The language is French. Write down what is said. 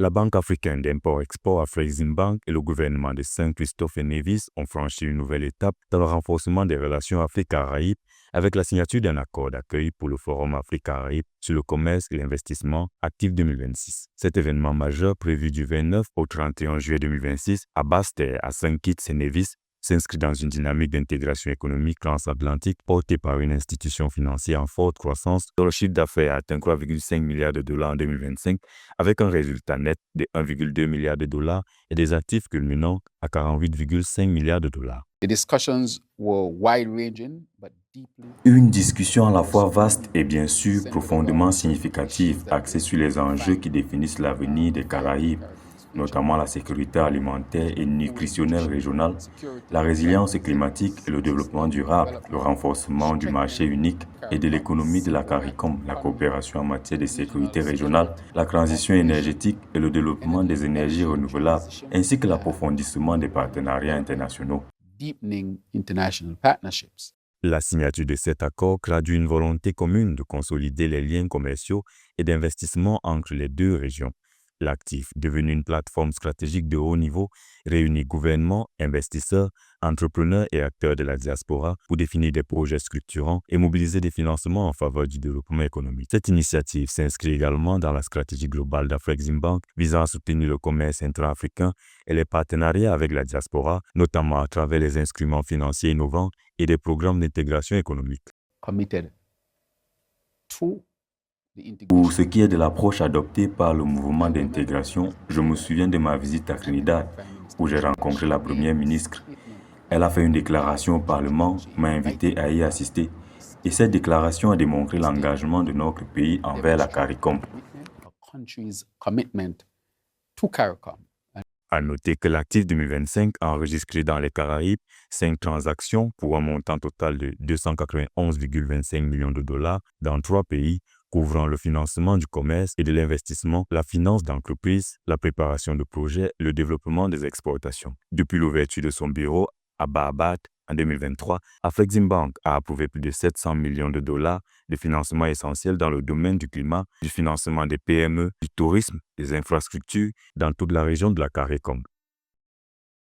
La Banque africaine d'import-export Afreximbank et le gouvernement de Saint-Christophe et Nevis ont franchi une nouvelle étape dans le renforcement des relations Afrique-Caraïbes avec la signature d'un accord d'accueil pour le Forum Afrique-Caraïbes sur le commerce et l'investissement actif 2026. Cet événement majeur prévu du 29 au 31 juillet 2026 à Basse-Terre, à Saint-Kitts et Nevis, s'inscrit dans une dynamique d'intégration économique transatlantique portée par une institution financière en forte croissance dont le chiffre d'affaires a atteint 3,5 milliards de dollars en 2025 avec un résultat net de 1,2 milliard de dollars et des actifs culminant à 48,5 milliards de dollars. Une discussion à la fois vaste et bien sûr profondément significative axée sur les enjeux qui définissent l'avenir des Caraïbes, notamment la sécurité alimentaire et nutritionnelle régionale, la résilience climatique et le développement durable, le renforcement du marché unique et de l'économie de la CARICOM, la coopération en matière de sécurité régionale, la transition énergétique et le développement des énergies renouvelables, ainsi que l'approfondissement des partenariats internationaux. La signature de cet accord traduit une volonté commune de consolider les liens commerciaux et d'investissement entre les deux régions. L'Actif, devenu une plateforme stratégique de haut niveau, réunit gouvernements, investisseurs, entrepreneurs et acteurs de la diaspora pour définir des projets structurants et mobiliser des financements en faveur du développement économique. Cette initiative s'inscrit également dans la stratégie globale d'Afreximbank visant à soutenir le commerce intra-africain et les partenariats avec la diaspora, notamment à travers les instruments financiers innovants et des programmes d'intégration économique. Pour ce qui est de l'approche adoptée par le mouvement d'intégration, je me souviens de ma visite à Trinidad, où j'ai rencontré la première ministre. Elle a fait une déclaration au Parlement, m'a invité à y assister. Et cette déclaration a démontré l'engagement de notre pays envers la CARICOM. À noter que l'Actif 2025 a enregistré dans les Caraïbes 5 transactions pour un montant total de 291,25 millions de dollars dans 3 pays, couvrant le financement du commerce et de l'investissement, la finance d'entreprise, la préparation de projets et le développement des exportations. Depuis l'ouverture de son bureau à Bahabat en 2023, Afreximbank a approuvé plus de 700 millions de dollars de financement essentiel dans le domaine du climat, du financement des PME, du tourisme, des infrastructures dans toute la région de la CARICOM.